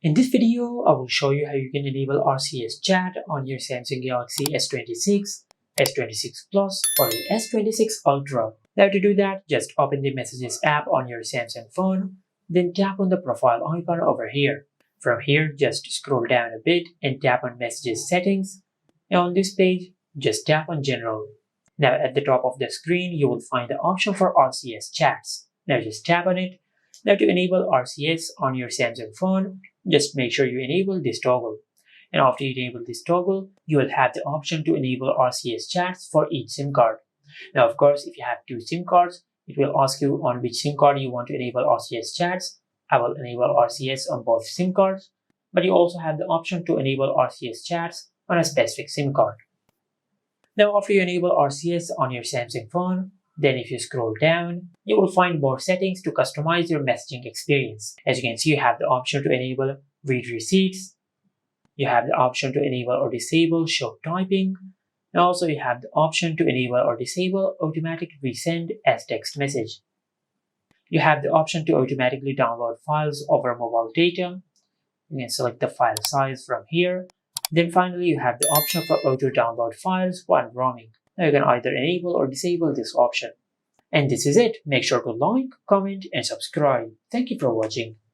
In this video, I will show you how you can enable RCS chat on your Samsung Galaxy S26, S26 Plus, or your S26 Ultra. Now to do that, just open the Messages app on your Samsung phone, then tap on the profile icon over here. From here, just scroll down a bit and tap on Messages Settings. And on this page, just tap on General. Now at the top of the screen, you will find the option for RCS chats. Now just tap on it. Now to enable RCS on your Samsung phone, just make sure you enable this toggle. And after you enable this toggle, you will have the option to enable RCS chats for each SIM card. Now, of course, if you have two SIM cards, it will ask you on which SIM card you want to enable RCS chats. I will enable RCS on both SIM cards, but you also have the option to enable RCS chats on a specific SIM card. Now, after you enable RCS on your Samsung phone, then if you scroll down, you will find more settings to customize your messaging experience. As you can see, you have the option to enable read receipts. You have the option to enable or disable show typing. And also you have the option to enable or disable automatic resend as text message. You have the option to automatically download files over mobile data. You can select the file size from here. Then finally, you have the option for auto download files while roaming. Now you can either enable or disable this option. And this is it. Make sure to like, comment, and subscribe. Thank you for watching.